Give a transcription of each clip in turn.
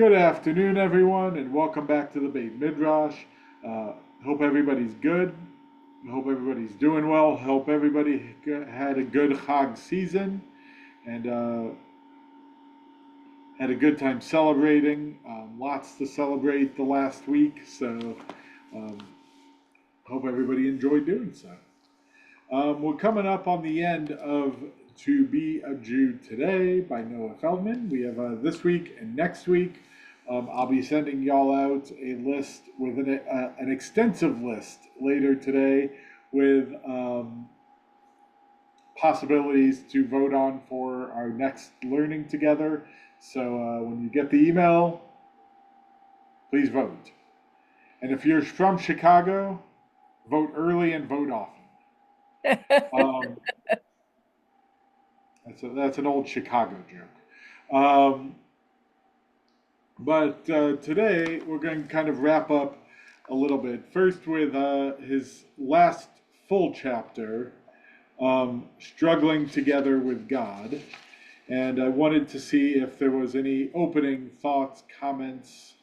Good afternoon, everyone, and welcome back to the Beit Midrash. Hope everybody's good. Hope everybody's doing well. Hope everybody had a good Chag season and had a good time celebrating. Lots to celebrate the last week, so um, hope everybody enjoyed doing so. We're coming up on the end of To Be a Jew Today by Noah Feldman. We have this week and next week. I'll be sending y'all out a list with an extensive list later today with possibilities to vote on for our next learning together. So when you get the email, please vote. And if you're from Chicago, vote early and vote often. Um, that's an old Chicago joke. But today we're going to kind of wrap up a little bit. First with his last full chapter, Struggling Together with God. And I wanted to see if there was any opening thoughts, comments,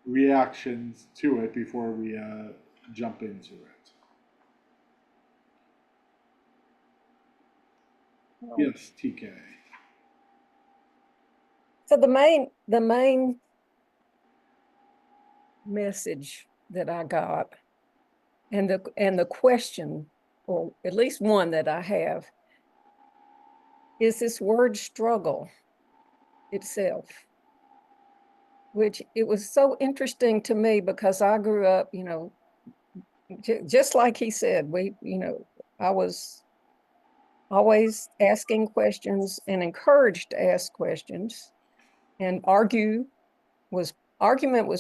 reactions to it before we jump into it. Yes, TK. So the main message that I got and the question, or at least one that I have, is this word struggle itself, which it was so interesting to me because I grew up, just like he said, I was always asking questions and encouraged to ask questions, and argument was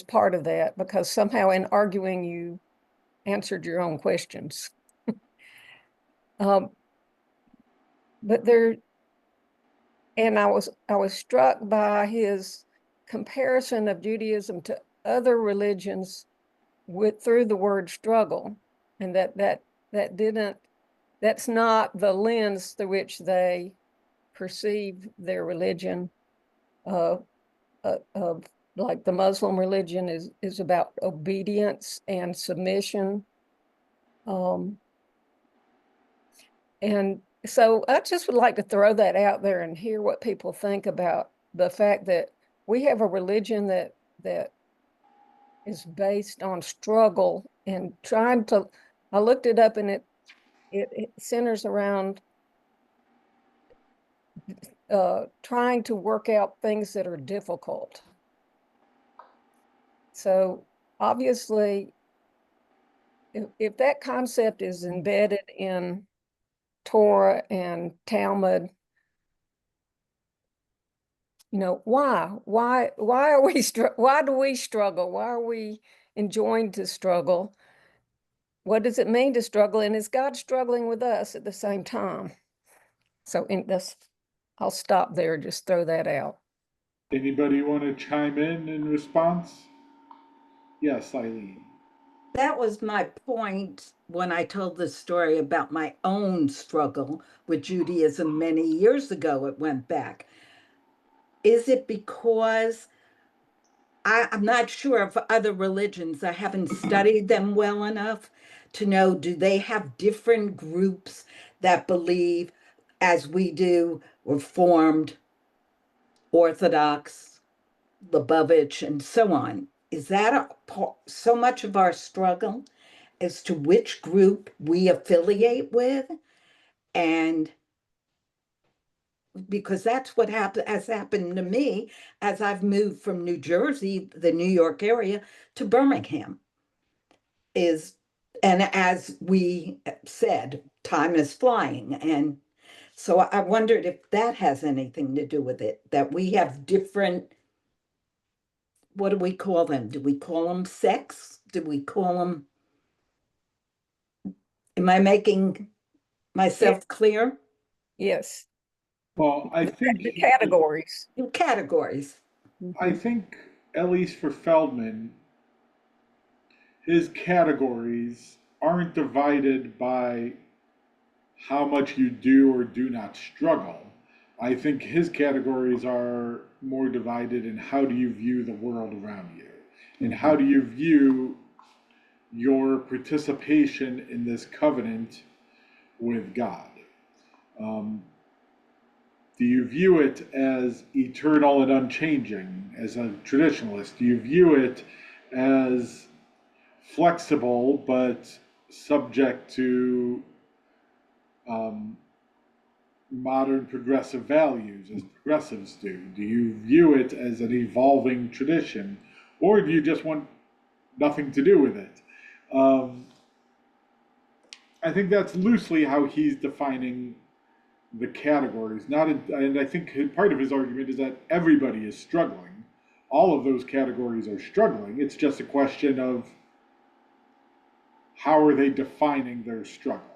part of that, because somehow in arguing you answered your own questions. But there, and I was struck by his comparison of Judaism to other religions through the word struggle, and that's not the lens through which they perceive their religion. Like the Muslim religion is about obedience and submission. And so I just would like to throw that out there and hear what people think about the fact that we have a religion that is based on struggle and I looked it up, and it centers around trying to work out things that are difficult. So obviously, if that concept is embedded in Torah and Talmud, why are we why do we struggle? Why are we enjoined to struggle? What does it mean to struggle? And is God struggling with us at the same time? So I'll stop there, just throw that out. Anybody want to chime in response? Yes, Eileen. That was my point when I told the story about my own struggle with Judaism many years ago. It went back. Is it because I'm not sure of other religions? I haven't studied them well enough to know, do they have different groups that believe as we do, Reformed, Orthodox, Lubavitch, and so on? Is that so much of our struggle as to which group we affiliate with? And because that's what has happened to me as I've moved from New Jersey, the New York area, to Birmingham. And as we said, time is flying. And so I wondered if that has anything to do with it, that we have different, what do we call them? Do we call them sects? Do we call them, am I making myself clear? Yes. Well, I think The categories. Categories. I think at least for Feldman, his categories aren't divided by how much you do or do not struggle. I think his categories are more divided in how do you view the world around you, and how do you view your participation in this covenant with God. Um, do you view it as eternal and unchanging as a traditionalist? Do you view it as flexible but subject to um, modern progressive values as progressives do? Do you view it as an evolving tradition, or do you just want nothing to do with it? Um, I think that's loosely how he's defining the categories. Not, and I think part of his argument is that everybody is struggling. All of those categories are struggling. It's just a question of how are they defining their struggle.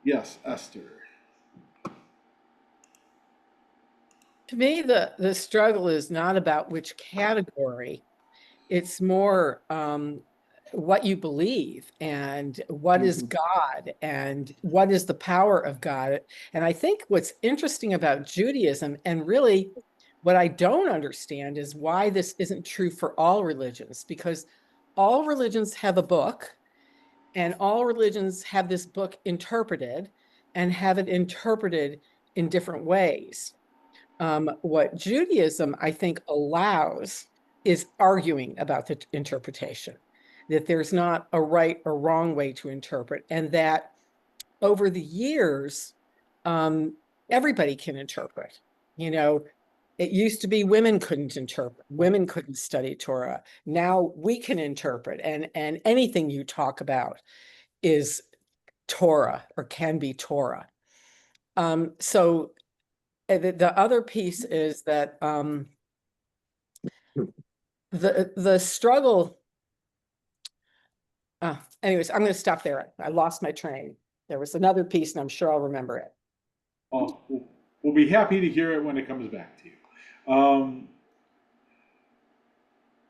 Yes, Esther. To me, the struggle is not about which category. It's more what you believe and what is God and what is the power of God. And I think what's interesting about Judaism, and really what I don't understand, is why this isn't true for all religions, because all religions have a book and all religions have this book interpreted and have it interpreted in different ways. What Judaism, I think, allows is arguing about the interpretation, that there's not a right or wrong way to interpret, and that over the years, everybody can interpret. You know, it used to be women couldn't interpret, women couldn't study Torah. Now we can interpret, and anything you talk about is Torah or can be Torah. So the other piece is that the struggle. Anyways, I'm going to stop there. I lost my train. There was another piece, and I'm sure I'll remember it. Oh, we'll be happy to hear it when it comes back to you.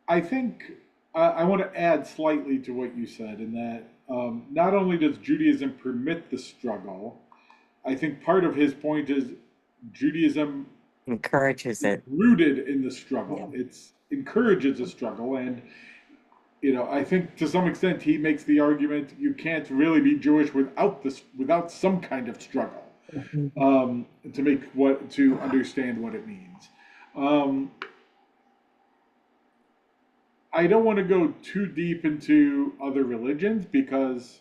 I think I want to add slightly to what you said, in that not only does Judaism permit the struggle, I think part of his point is Judaism encourages it. Rooted in the struggle. Yeah. It encourages the struggle, and I think to some extent he makes the argument you can't really be Jewish without some kind of struggle to understand what it means. I don't want to go too deep into other religions because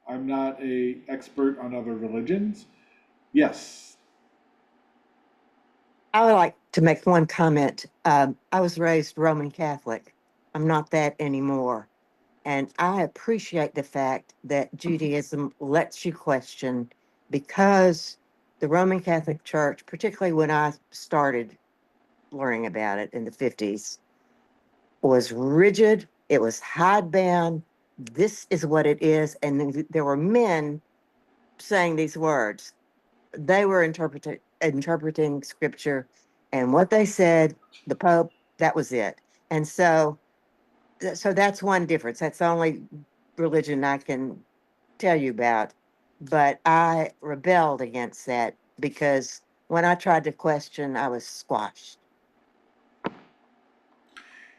I'm not an expert on other religions. Yes. I would like to make one comment. I was raised Roman Catholic. I'm not that anymore. And I appreciate the fact that Judaism lets you question, because the Roman Catholic Church, particularly when I started learning about it in the 50s, was rigid. It was hidebound. This is what it is. And there were men saying these words. They were interpreting scripture, and what they said, the Pope, that was it. And so that's one difference. That's the only religion I can tell you about. But I rebelled against that because when I tried to question, I was squashed.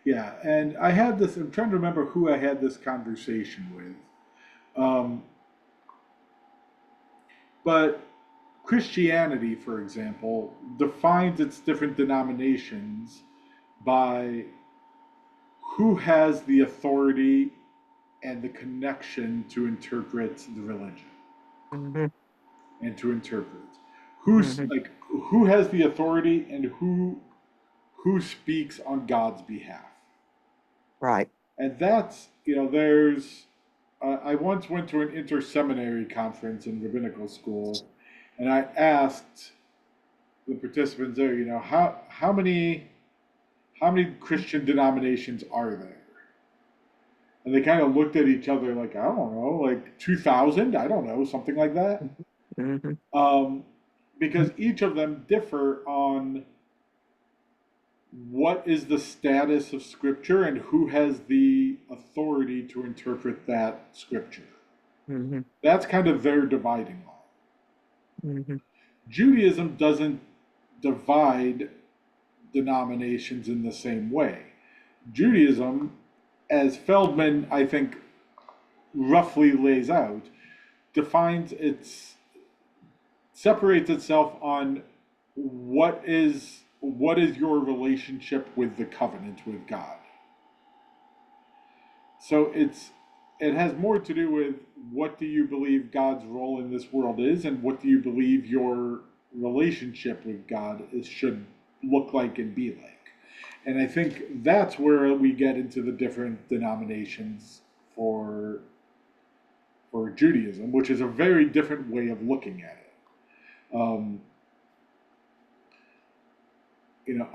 Yeah, and I'm trying to remember who I had this conversation with. But Christianity, for example, defines its different denominations by who has the authority and the connection to interpret the religion and to interpret who has the authority and who speaks on God's behalf. Right. And that's, there's I once went to an interseminary conference in rabbinical school, and I asked the participants there, how many Christian denominations are there? And they kind of looked at each other like, I don't know, like 2,000, I don't know, something like that. Because each of them differ on what is the status of Scripture and who has the authority to interpret that Scripture. That's kind of their dividing line. Mhm. Judaism doesn't divide denominations in the same way. Judaism, as Feldman, I think, roughly lays out, defines separates itself on what is your relationship with the covenant with God. So it has more to do with what do you believe God's role in this world is, and what do you believe your relationship with God should look like and be like. And I think that's where we get into the different denominations for Judaism, which is a very different way of looking at it.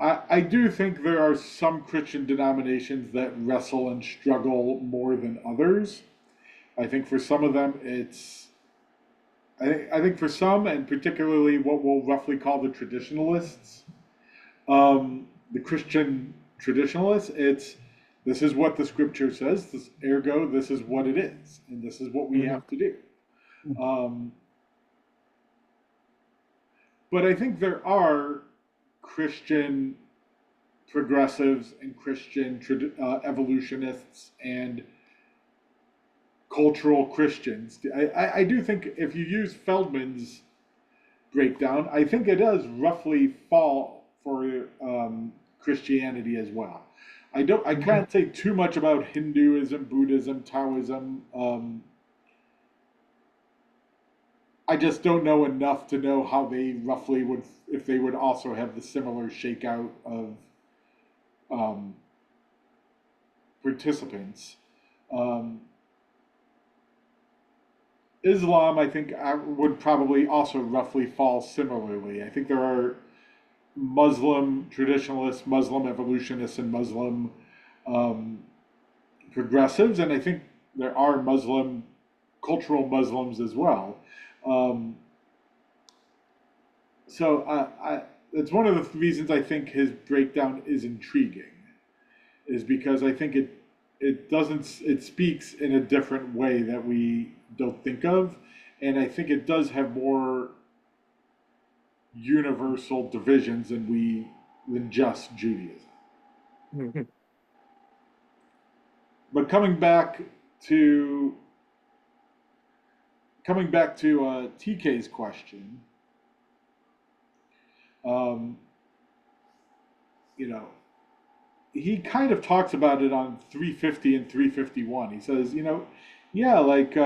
I do think there are some Christian denominations that wrestle and struggle more than others. I think for some of them, I think for some, and particularly what we'll roughly call the traditionalists, the Christian traditionalists, this is what the scripture says, ergo, this is what it is, and this is what we have to do. But I think there are Christian progressives and Christian evolutionists and cultural Christians. I do think if you use Feldman's breakdown, I think it does roughly fall for Christianity as well. I can't say too much about Hinduism, Buddhism, Taoism. I just don't know enough to know how they roughly would, if they would also have the similar shakeout of participants. Islam, I think, would probably also roughly fall similarly. I think there are Muslim traditionalists, Muslim evolutionists, and Muslim progressives, and I think there are cultural Muslims as well. It's one of the reasons I think his breakdown is intriguing, is because I think it speaks in a different way that we don't think of, and I think it does have more universal divisions than just Judaism. Mhm. But coming back to TK's question, you know, he kind of talks about it on 350 and 351. He says, yeah, like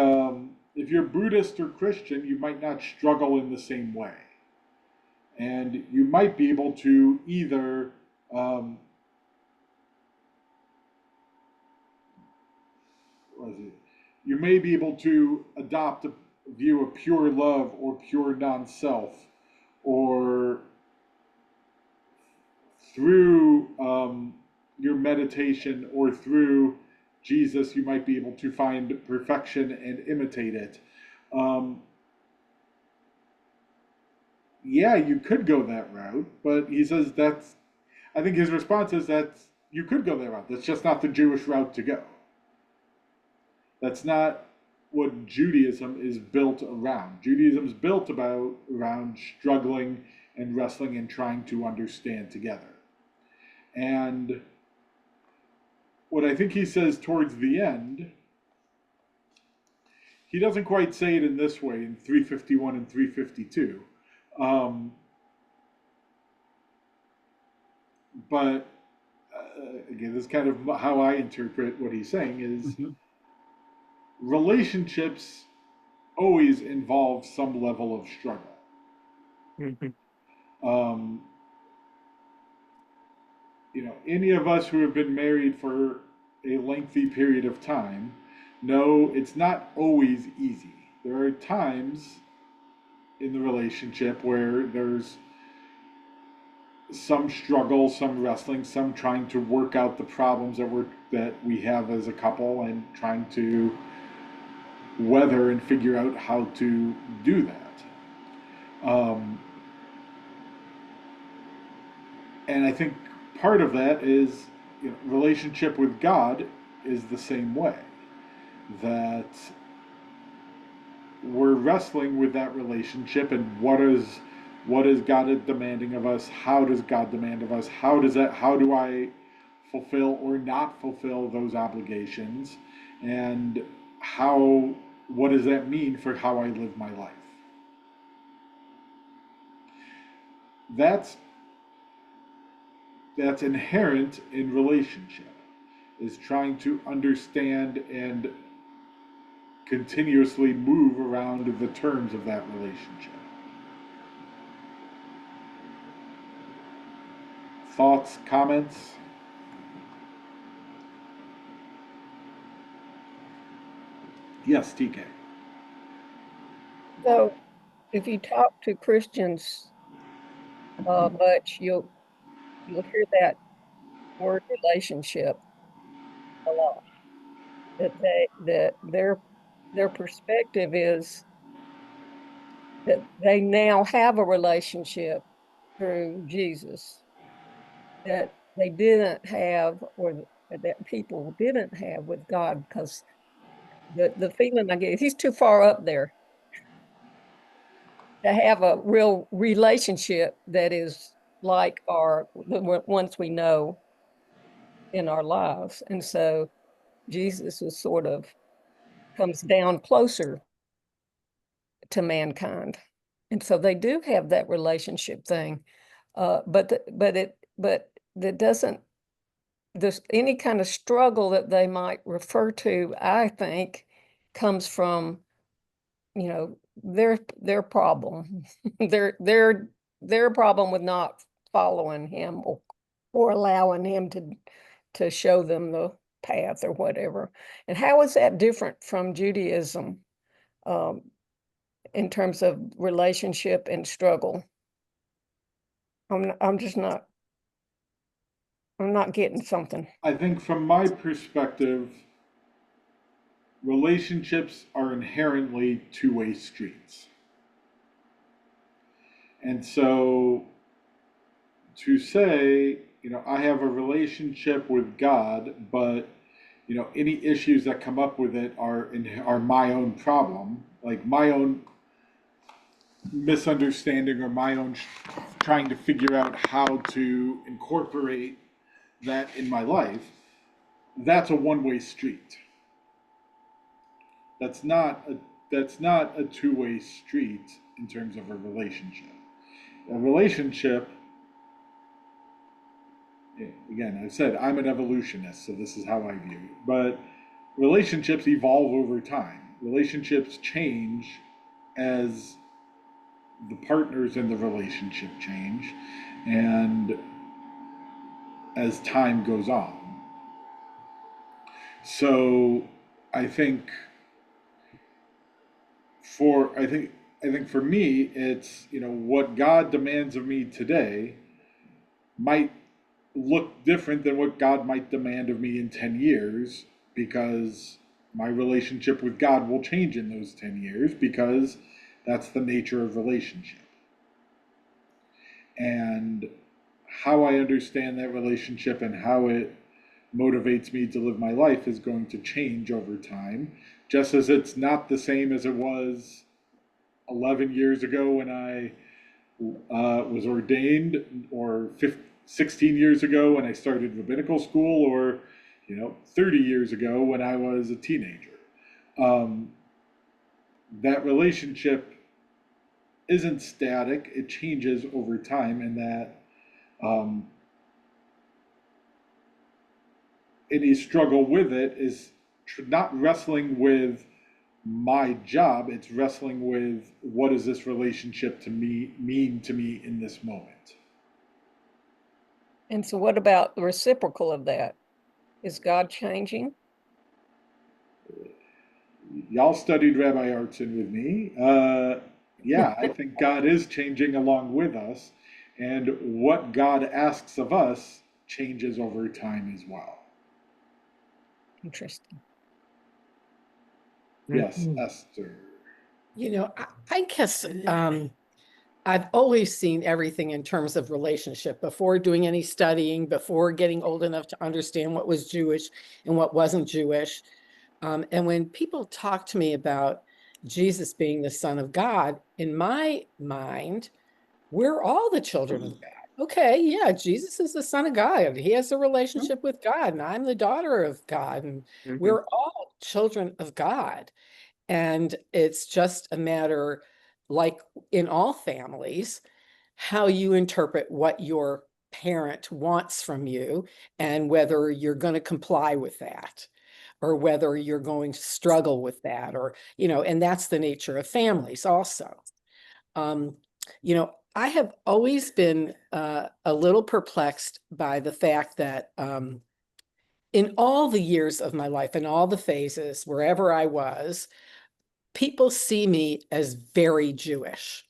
if you're Buddhist or Christian, you might not struggle in the same way. And you might be able to either you may be able to adopt a view of pure love or pure non-self, or through your meditation or through Jesus, you might be able to find perfection and imitate it. Yeah, you could go that route, but he says I think his response is that you could go that route. That's just not the Jewish route to go. That's not what Judaism is built around. Judaism is built around struggling and wrestling and trying to understand together. And what I think he says towards the end, he doesn't quite say it in this way in 351 and 352. But again, this is kind of how I interpret what he's saying is relationships always involve some level of struggle. Mhm. Any of us who have been married for a lengthy period of time know it's not always easy. There are times in the relationship where there's some struggle, some wrestling, some trying to work out the problems that we have as a couple, and trying to weather and figure out how to do that. And I think part of that is relationship with God is the same way. That we're wrestling with that relationship and what is God demanding of us? How does God demand of us? How do I fulfill or not fulfill those obligations? And what does that mean for how I live my life? That's inherent in relationship, is trying to understand and continuously move around the terms of that relationship. Thoughts, comments? Yes, TK. So if you talk to Christians much, you'll hear that word relationship a lot. That their perspective is that they now have a relationship through Jesus that they didn't have, or that people didn't have with God, because the feeling I get, he's too far up there to have a real relationship that is like the ones we know in our lives. And so Jesus was sort of comes down closer to mankind. And so they do have that relationship thing. But that doesn't, there's any kind of struggle that they might refer to, I think, comes from, their problem, their problem with not following him, or allowing him to show them the path or whatever. And how is that different from Judaism, um, in terms of relationship and struggle? I'm just not, I'm not getting something. I think from my perspective, relationships are inherently two-way streets. And so to say, I have a relationship with God, but any issues that come up with it are my own problem, like my own misunderstanding or my own trying to figure out how to incorporate that in my life. That's a one-way street. That's not a two-way street in terms of a relationship. A relationship, again, I said I'm an evolutionist, so this is how I view it. But relationships evolve over time. Relationships change as the partners in the relationship change and as time goes on. So I think I think for me, it's, what God demands of me today might look different than what God might demand of me in 10 years, because my relationship with God will change in those 10 years, because that's the nature of relationship. And how I understand that relationship and how it motivates me to live my life is going to change over time, just as it's not the same as it was 11 years ago when I was ordained, or 16 years ago when I started rabbinical school, or 30 years ago when I was a teenager. That relationship isn't static; it changes over time, and that any struggle with it is not wrestling with my job, it's wrestling with what does this relationship to me mean to me in this moment. And so what about the reciprocal of that? Is God changing? Y'all studied Rabbi Artson with me. Yeah, I think God is changing along with us, and what God asks of us changes over time as well. Interesting. Yes, Esther. I guess I've always seen everything in terms of relationship before doing any studying, before getting old enough to understand what was Jewish and what wasn't Jewish. And when people talk to me about Jesus being the Son of God, in my mind, we're all the children of God. Okay, yeah, Jesus is the Son of God. He has a relationship with God, and I'm the daughter of God, and we're all children of God. And it's just a matter, like in all families, how you interpret what your parent wants from you and whether you're going to comply with that or whether you're going to struggle with that, or, and that's the nature of families also. I have always been a little perplexed by the fact that in all the years of my life, in all the phases, wherever I was, people see me as very Jewish.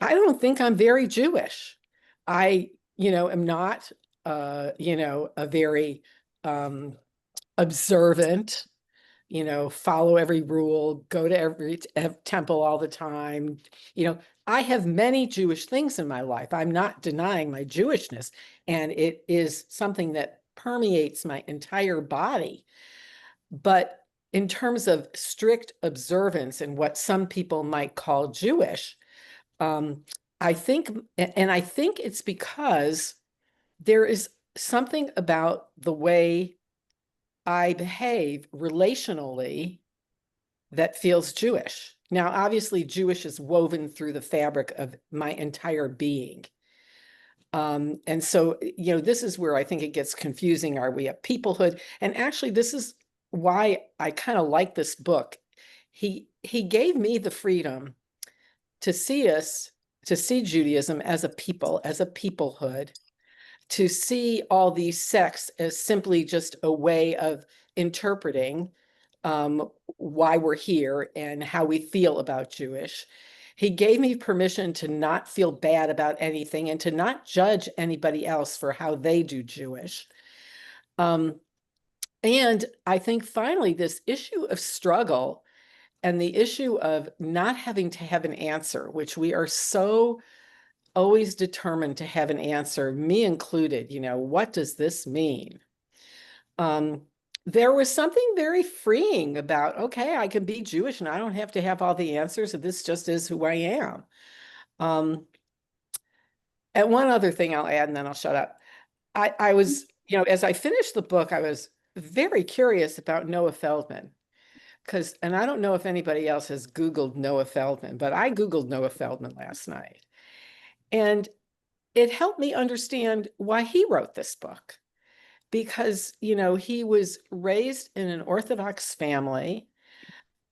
I don't think I'm very Jewish. I, am not, a very observant, follow every rule, go to every temple all the time. I have many Jewish things in my life. I'm not denying my Jewishness, and it is something that permeates my entire body. But in terms of strict observance and what some people might call Jewish, I think it's because there is something about the way I behave relationally that feels Jewish. Now, obviously, Jewish is woven through the fabric of my entire being. And so, this is where I think it gets confusing. Are we a peoplehood? And actually, this is why I kind of like this book. He gave me the freedom to see Judaism as a people, as a peoplehood, to see all these sects as simply just a way of interpreting why we're here and how we feel about Jewish. He gave me permission to not feel bad about anything and to not judge anybody else for how they do Jewish. And I think finally, this issue of struggle and the issue of not having to have an answer, which we are so always determined to have an answer, me included, what does this mean? There was something very freeing about, okay, I can be Jewish and I don't have to have all the answers, and this just is who I am. And one other thing I'll add, and then I'll shut up. I was, as I finished the book, I was very curious about Noah Feldman. And I don't know if anybody else has Googled Noah Feldman, but I Googled Noah Feldman last night. And it helped me understand why he wrote this book. Because, he was raised in an Orthodox family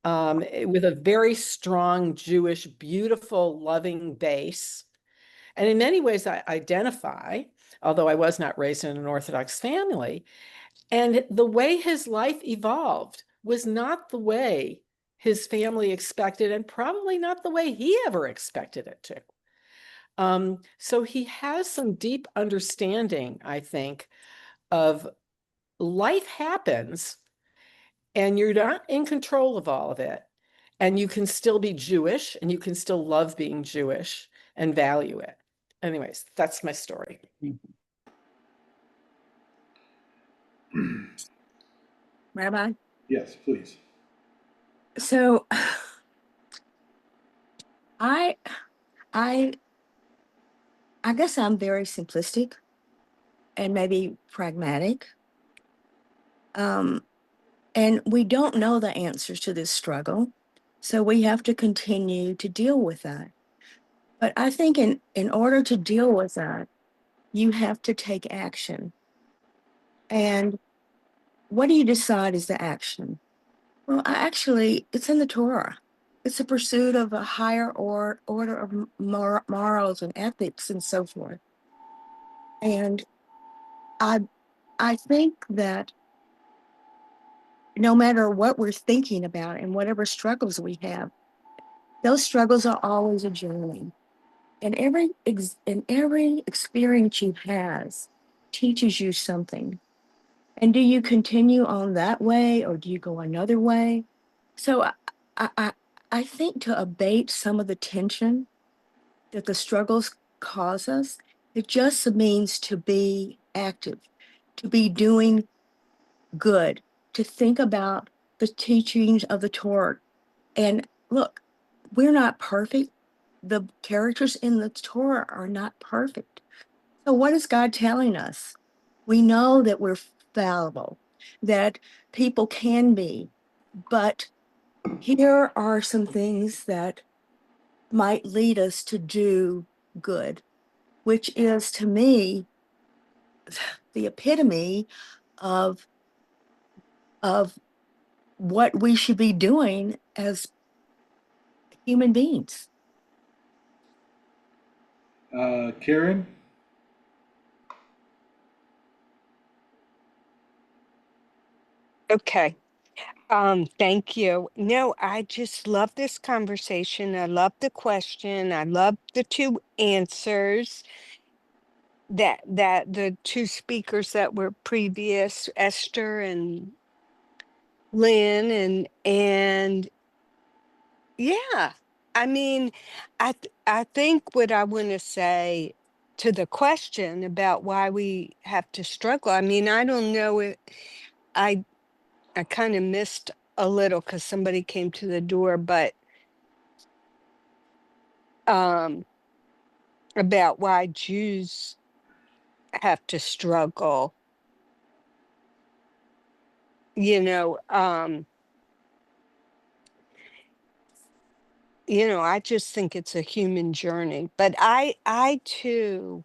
with a very strong Jewish, beautiful, loving base. And in many ways, I identify, although I was not raised in an Orthodox family. And the way his life evolved was not the way his family expected, and probably not the way he ever expected it to. So he has some deep understanding, I think, of life happens and you're not in control of all of it. And you can still be Jewish and you can still love being Jewish and value it. Anyways, that's my story. Rabbi? Yes, please. So I guess I'm very simplistic and maybe pragmatic. And we don't know the answers to this struggle. So we have to continue to deal with that. But I think in order to deal with that, you have to take action. And what do you decide is the action? Well, it's in the Torah. It's a pursuit of a higher order of morals and ethics and so forth. And I think that no matter what we're thinking about and whatever struggles we have, those struggles are always a journey. And every experience you have teaches you something. And do you continue on that way or do you go another way? So I think to abate some of the tension that the struggles cause us, it just means to be active, to be doing good, to think about the teachings of the Torah And look, we're not perfect. The characters in the Torah are not perfect. So what is God telling us? We know that we're fallible, that people can be, but here are some things that might lead us to do good, which is to me the epitome of of what we should be doing as human beings. Karen? Okay. Thank you. No, I just love this conversation. I love the question. I love the two answers that the two speakers that were previous, Esther and Lynn, and yeah, I mean, I think what I want to say to the question about why we have to struggle. I mean, I don't know it. I I kind of missed a little because somebody came to the door, but um, about why Jews have to struggle. You know, um, I just think it's a human journey. But I too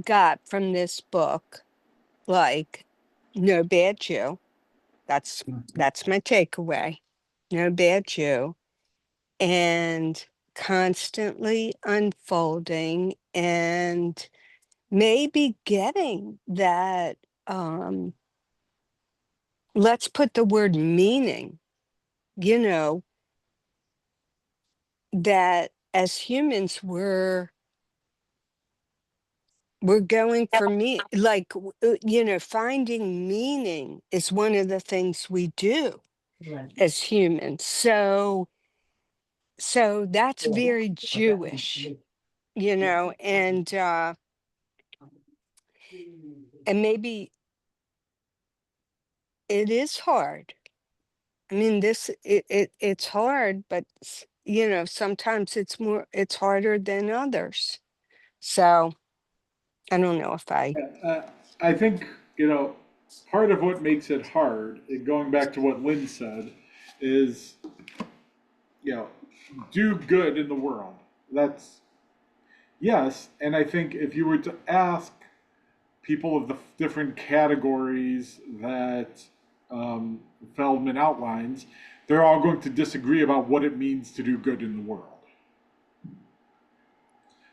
got from this book like no bad Jew. That's my takeaway. No bad Jew, and constantly unfolding and maybe getting that let's put the word meaning, you know, that as humans we're going for me like finding meaning is one of the things we do Right. as humans. So that's very Jewish, and maybe it is hard. I mean, it's hard, but sometimes it's harder than others. So I don't know if I, Uh, I think, part of what makes it hard, going back to what Lynn said, is, you know, do good in the world. That's yes. And I think if you were to ask people of the different categories that Feldman outlines, they're all going to disagree about what it means to do good in the world.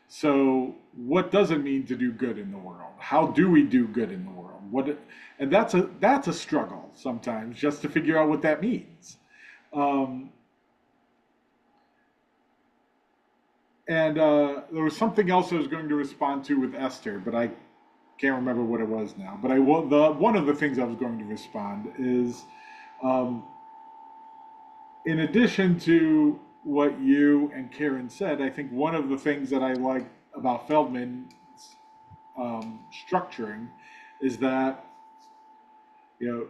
So, what does it mean to do good in the world? How do we do good in the world? And that's a struggle sometimes just to figure out what that means. Um, and there was something else I was going to respond to with Esther, but I can't remember what it was now. But one of the things I was going to respond is, um, in addition to what you and Karen said, I think one of the things that I like about Feldman's structuring is that you know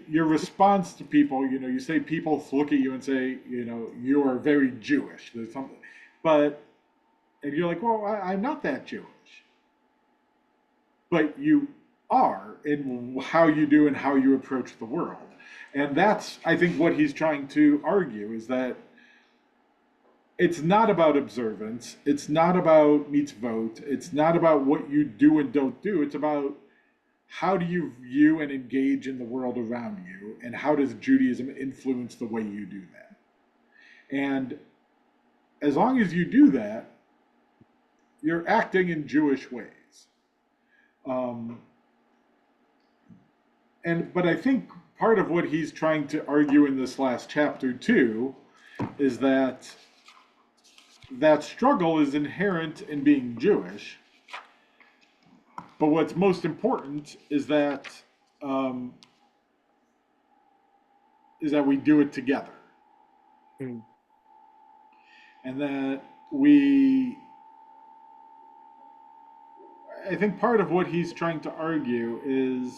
your response to people, you say people look at you and say, you are very Jewish. There's something, but and you're like, well, I'm not that Jewish, but you are in how you do and how you approach the world. And that's, I think, what he's trying to argue is that it's not about observance. It's not about mitzvot. It's not about what you do and don't do. It's about how do you view and engage in the world around you, and how does Judaism influence the way you do that? And as long as you do that, you're acting in Jewish ways. Um, but I think part of what he's trying to argue in this last chapter too is that struggle is inherent in being Jewish. But what's most important um, is that we do it together, mm, and that we. I think part of what he's trying to argue is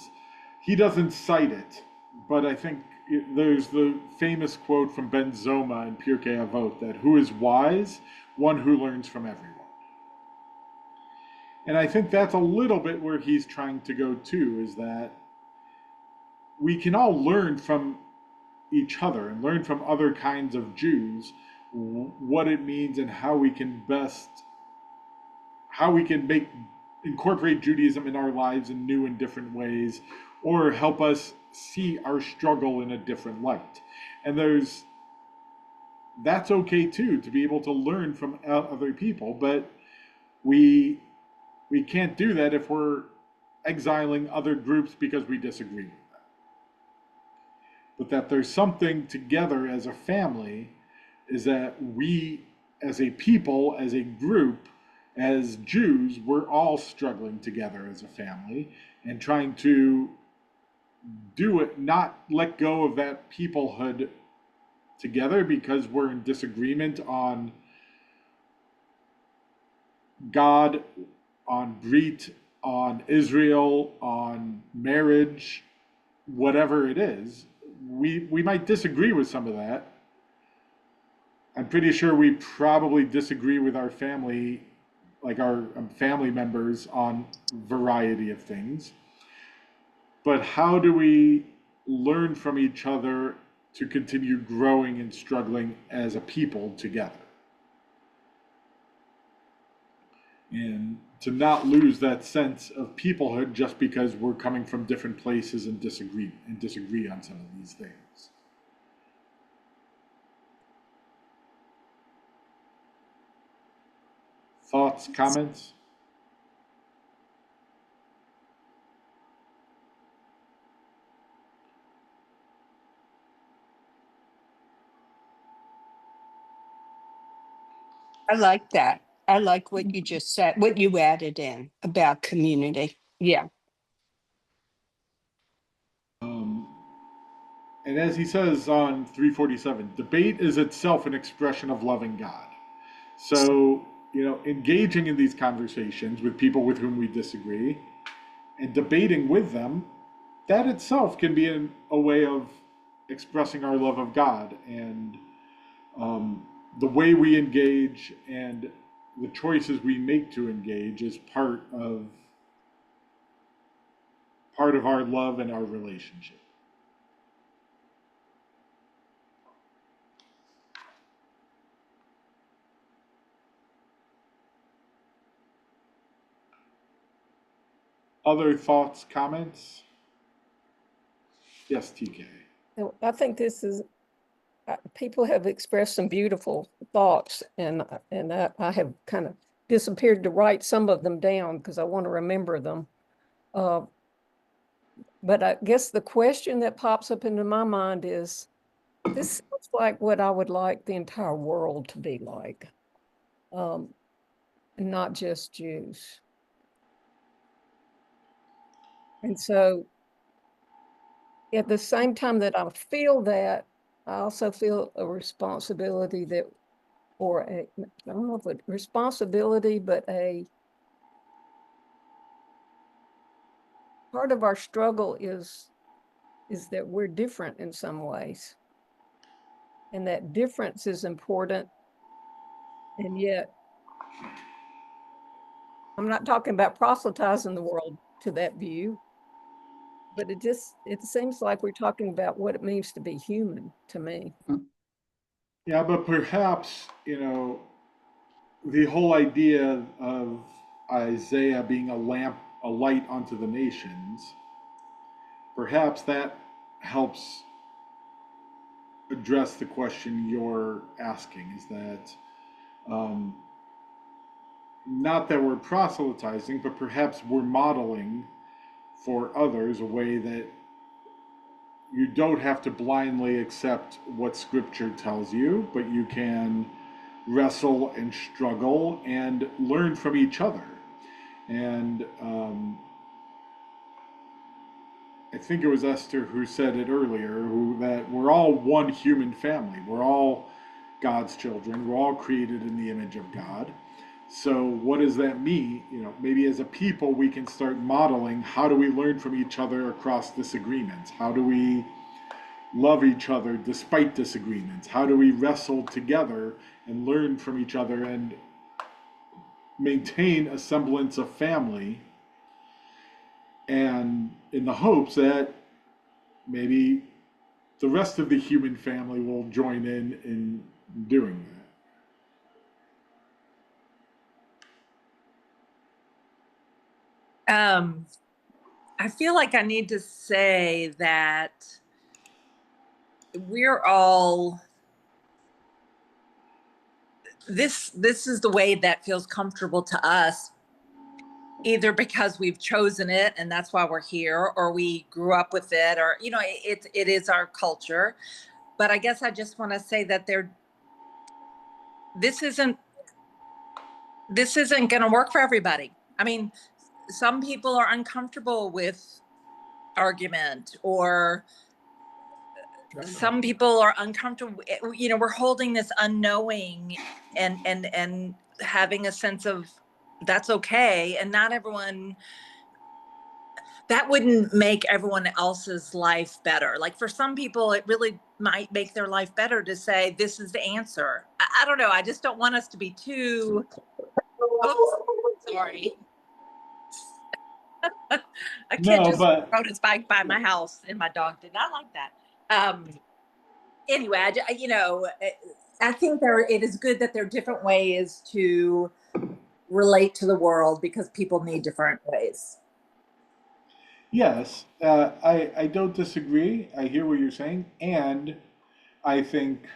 he doesn't cite it, but I think there's the famous quote from Ben Zoma in Pirkei Avot that who is wise? One who learns from everyone. And I think that's a little bit where he's trying to go too, is that we can all learn from each other and learn from other kinds of Jews what it means and how we can make incorporate Judaism in our lives in new and different ways, or help us see our struggle in a different light. And that's okay too, to be able to learn from other people, but we can't do that if we're exiling other groups because we disagree with them. But that there's something together as a family, is that we as a people, as a group, as Jews, we're all struggling together as a family and trying to do it, not let go of that peoplehood together because we're in disagreement on God, on Brit, on Israel, on marriage, whatever it is. We might disagree with some of that. I'm pretty sure we probably disagree with our family, like our family members, on variety of things. But how do we learn from each other to continue growing and struggling as a people together? And to not lose that sense of peoplehood just because we're coming from different places and disagree on some of these things. Thoughts, comments? I like that. I like what you just said, what you added in about community. Yeah. And as he says on 347, debate is itself an expression of loving God. So, engaging in these conversations with people with whom we disagree and debating with them, that itself can be a way of expressing our love of God. And the way we engage and the choices we make to engage is part of our love and our relationship. Other thoughts, comments? Yes, TK. I think this is, people have expressed some beautiful thoughts, and I have kind of disappeared to write some of them down because I want to remember them. But I guess the question that pops up into my mind is, this sounds like what I would like the entire world to be like, not just Jews. And so at the same time that I feel that, I also feel a responsibility that, or a, I don't know if a responsibility, but a part of our struggle is that we're different in some ways. And that difference is important. And yet, I'm not talking about proselytizing the world to that view, but it seems like we're talking about what it means to be human to me. Yeah, but perhaps, the whole idea of Isaiah being a lamp, a light unto the nations, perhaps that helps address the question you're asking, is that not that we're proselytizing, but perhaps we're modeling for others a way that you don't have to blindly accept what Scripture tells you, but you can wrestle and struggle and learn from each other. And I think it was Esther who said it earlier, that we're all one human family. We're all God's children. We're all created in the image of God. So what does that mean? Maybe as a people, we can start modeling how do we learn from each other across disagreements? How do we love each other despite disagreements? How do we wrestle together and learn from each other and maintain a semblance of family, and in the hopes that maybe the rest of the human family will join in doing I feel like I need to say that we're all this is the way that feels comfortable to us, either because we've chosen it and that's why we're here, or we grew up with it, or it is our culture. But I guess I just want to say that this isn't this isn't going to work for everybody. I mean, some people are uncomfortable with argument, or some people are uncomfortable. We're holding this unknowing and having a sense of that's okay, and not everyone, that wouldn't make everyone else's life better. Like, for some people it really might make their life better to say this is the answer. I don't know, I just don't want us to be too, oops, sorry. A that. kid No, just but rode his bike by my house and my dog did not like that. Anyway, I think it is good that there are different ways to relate to the world, because people need different ways. yes, I don't disagree. I hear what you're saying, and I think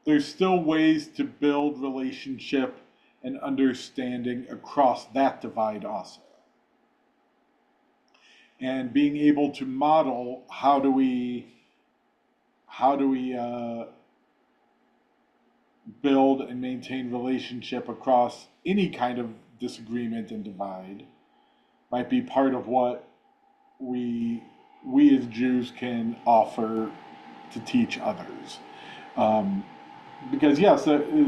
there's still ways to build relationship and understanding across that divide also. And being able to model how do we build and maintain relationship across any kind of disagreement and divide might be part of what we we as Jews can offer to teach others. Um, because yes,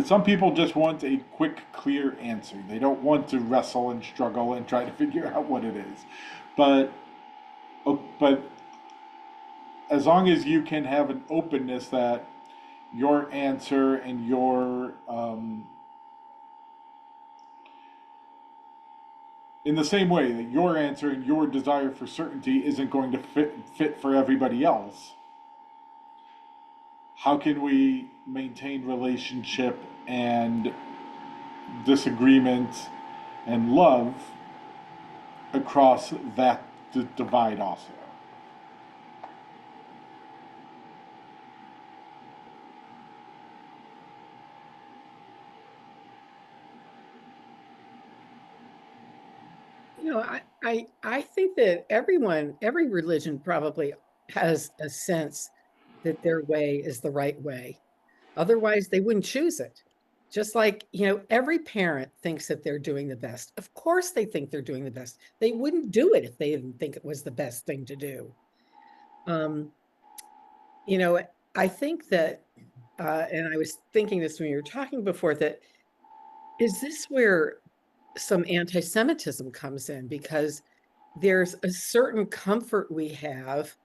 some people just want a quick, clear answer. They don't want to wrestle and struggle and try to figure out what it is. But but as long as you can have an openness that your answer and your in the same way that your answer and your desire for certainty isn't going to fit for everybody else, how can we maintain relationship and disagreement and love across that divide also? I think that every religion probably has a sense that their way is the right way. Otherwise, they wouldn't choose it. Just like, every parent thinks that they're doing the best. Of course, they think they're doing the best. They wouldn't do it if they didn't think it was the best thing to do. Um, you know, I think that, and I was thinking this when you were talking before, that is this where some anti-Semitism comes in? Because there's a certain comfort we have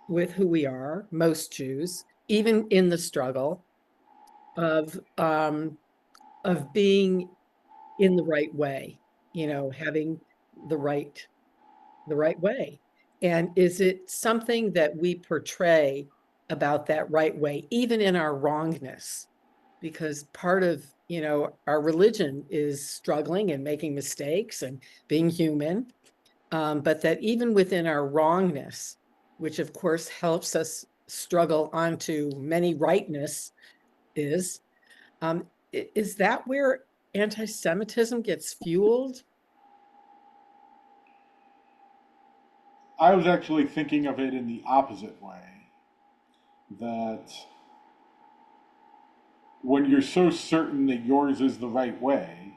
with who we are, most Jews, even in the struggle of being in the right way, having the right way. And is it something that we portray about that right way, even in our wrongness? Because part of, our religion is struggling and making mistakes and being human. But that even within our wrongness, which of course helps us struggle onto many rightness, is is that where anti-Semitism gets fueled? I was actually thinking of it in the opposite way, that when you're so certain that yours is the right way,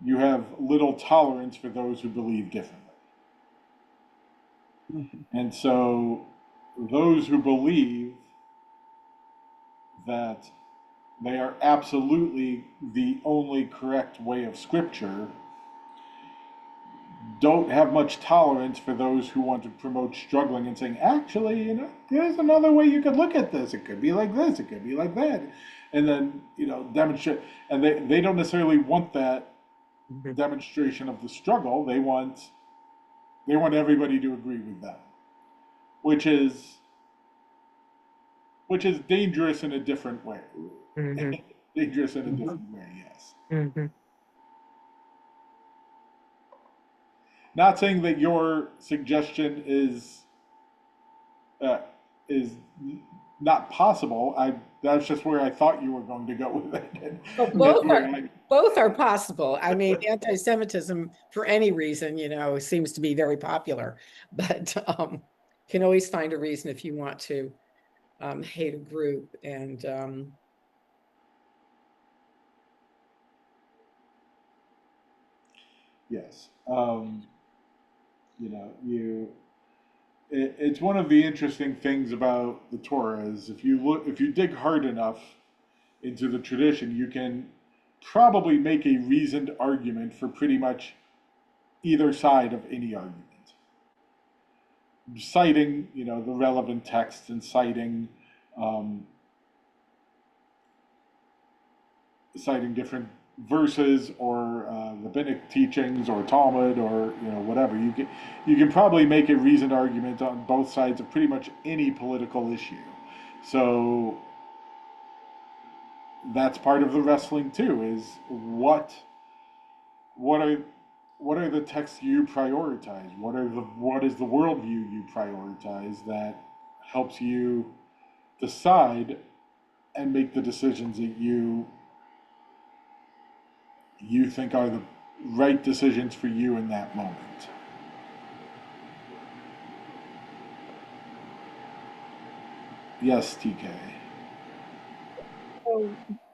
you have little tolerance for those who believe differently. And so those who believe that they are absolutely the only correct way of Scripture don't have much tolerance for those who want to promote struggling and saying, actually, there's another way you could look at this. It could be like this. It could be like that. And then, demonstrate. And they don't necessarily want that demonstration of the struggle. They want everybody to agree with them, which is dangerous in a different way. Mhm. Dangerous in a different way, yes. Mhm. Not saying that your suggestion uh, is not possible. That's just where I thought you were going to go with it. And Well, that's where I, both are possible. I mean, anti-Semitism for any reason, seems to be very popular, but you can always find a reason if you want to hate a group. And yes, it's one of the interesting things about the Torah is if you dig hard enough into the tradition, you can probably make a reasoned argument for pretty much either side of any argument, citing the relevant text and um, citing different verses or rabbinic teachings or Talmud or whatever. You can probably make a reasoned argument on both sides of pretty much any political issue. So that's part of the wrestling too. Is what are what are the texts you prioritize? What is the worldview you prioritize that helps you decide and make the decisions that you think are the right decisions for you in that moment. Yes, TK. So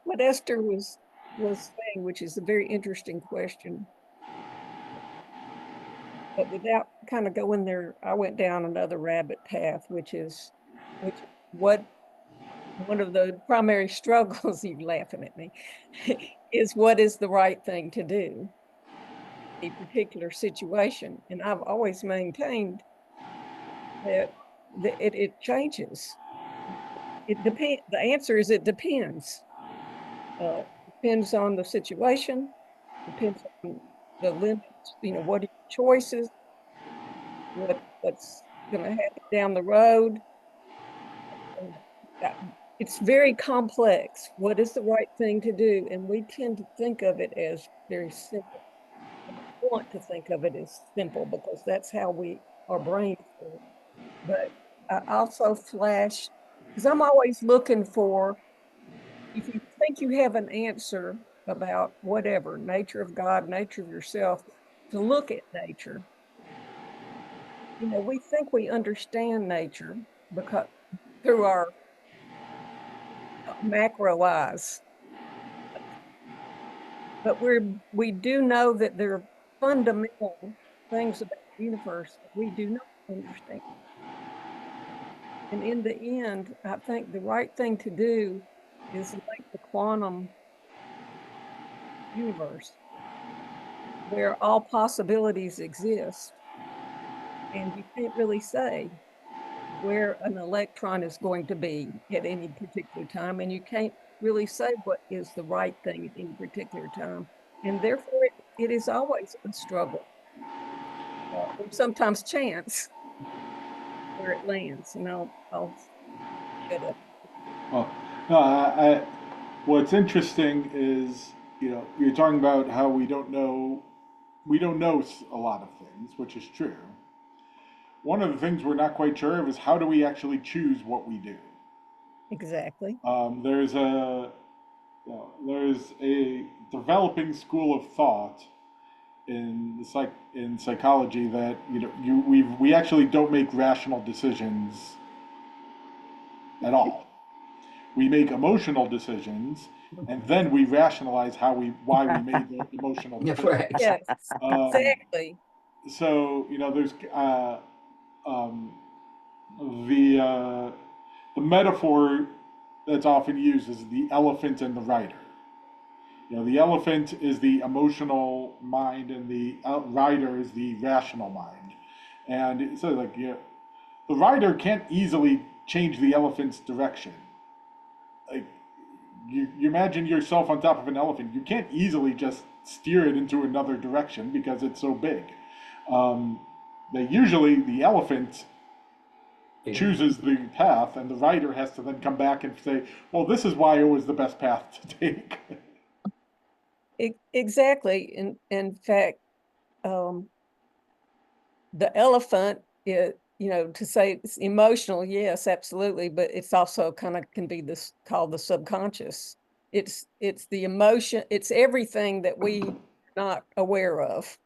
what Esther was saying, which is a very interesting question, but without kind of going there, I went down another rabbit path, which what one of the primary struggles, you laughing at me, is what is the right thing to do in a particular situation. And I've always maintained that it changes. It depends. The answer is it depends. Depends on the situation, depends on the limits, what are your choices, what's going to happen down the road. And it's very complex. What is the right thing to do? And we tend to think of it as very simple. And I want to think of it as simple because that's how our brains work. But I also flash, because I'm always looking for, if you think you have an answer about whatever, nature of God, nature of yourself, to look at nature. We think we understand nature because through our macro eyes, but we do know that there are fundamental things about the universe that we do not understand. And in the end, I think the right thing to do is like the quantum universe, where all possibilities exist. And you can't really say where an electron is going to be at any particular time. And you can't really say what is the right thing at any particular time. And therefore, it is always a struggle, or sometimes chance where it lands. And I'll shut up. Well, no, what's interesting is you're talking about how we don't know a lot of things, which is true. One of the things we're not quite sure of is how do we actually choose what we do. Exactly. There's a developing school of thought in psychology that we actually don't make rational decisions at all. We make emotional decisions, and then we rationalize why we made the emotional decision. Right. Yes, Um, exactly. so there's um, the metaphor that's often used is the elephant and the rider. You know, the elephant is the emotional mind, and the rider is the rational mind. And so, like, you know, the rider can't easily change the elephant's direction. Like, you imagine yourself on top of an elephant. You can't easily just steer it into another direction because it's so big. Um, usually the elephant chooses the path, and the rider has to then come back and say, "Well, this is why it was the best path to take." Exactly. In fact, the elephant, to say it's emotional, yes, absolutely, but it's also kind of can be this called the subconscious. It's the emotion, it's everything that we are not aware of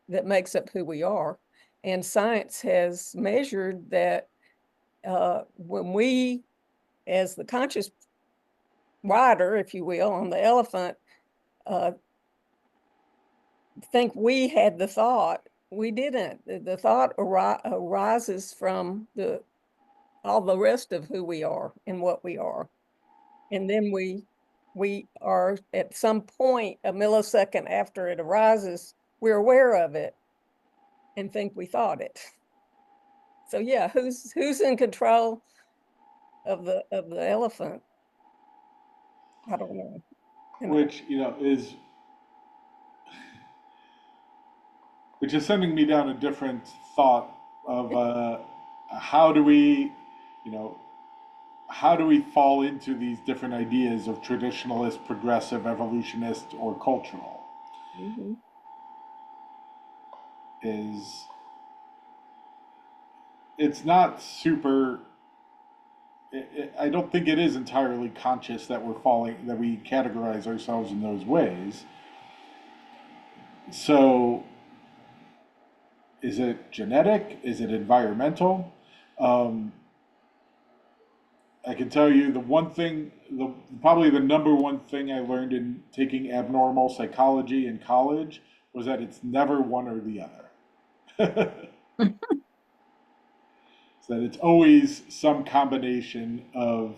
that makes up who we are. And science has measured that when we, as the conscious rider, if you will, on the elephant, think we had the thought, we didn't. The thought arises from all the rest of who we are and what we are. And then we are at some point, a millisecond after it arises, we're aware of it and think we thought it. So yeah, who's in control of the elephant? I don't know. Which, which is sending me down a different thought of how do we, you know, how do we fall into these different ideas of traditionalist, progressive, evolutionist, or cultural? Mm-hmm. Is it's not super. I don't think it is entirely conscious that we categorize ourselves in those ways. So, is it genetic? Is it environmental? Um, I can tell you probably the number one thing I learned in taking abnormal psychology in college was that it's never one or the other. So that it's always some combination of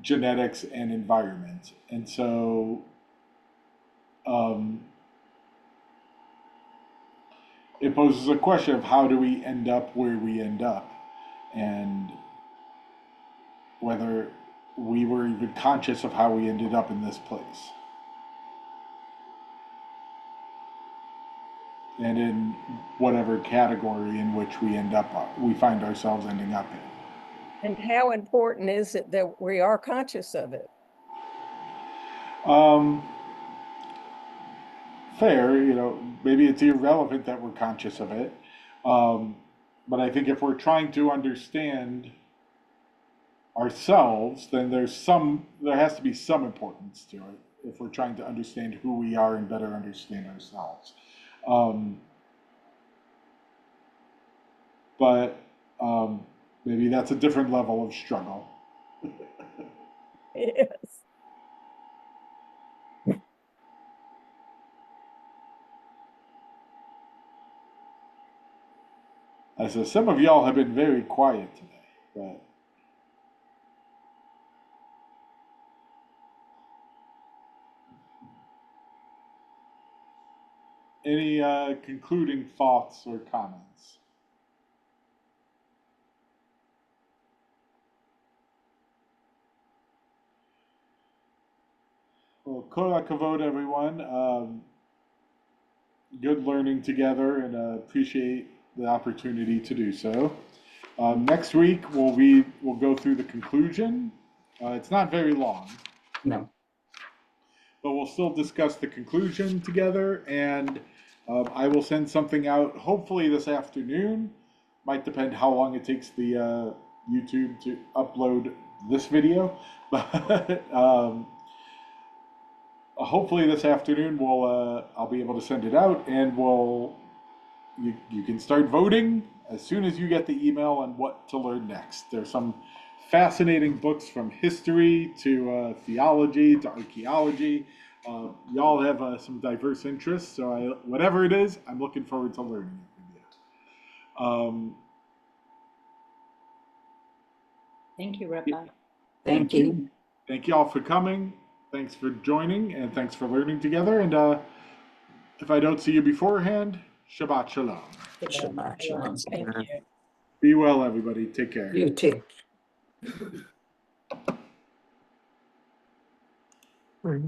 genetics and environment. And so um, it poses a question of how do we end up where we end up, and whether we were even conscious of how we ended up in this place, and in whatever category in which we find ourselves ending up in. And how important is it that we are conscious of it? Um, Fair, maybe it's irrelevant that we're conscious of it. Um, but I think if we're trying to understand ourselves, then there has to be some importance to it if we're trying to understand who we are and better understand ourselves. Um, but maybe that's a different level of struggle. Yes. I said, some of y'all have been very quiet today, but any concluding thoughts or comments? Well, kol hakavod, everyone. Good learning together, and appreciate the opportunity to do so. Next week we'll go through the conclusion. It's not very long. No. But we'll still discuss the conclusion together, and I will send something out hopefully this afternoon. Might depend how long it takes the YouTube to upload this video, but hopefully this afternoon I'll be able to send it out, and you can start voting as soon as you get the email on what to learn next. There's some fascinating books from history to theology to archaeology. Y'all have some diverse interests, so whatever it is, I'm looking forward to learning it with you. Thank you, Rabbi. Thank you. Thank you all for coming. Thanks for joining and thanks for learning together. And if I don't see you beforehand, Shabbat Shalom. Shabbat shalom. Thank you. Be well, everybody. Take care. You too. Mm.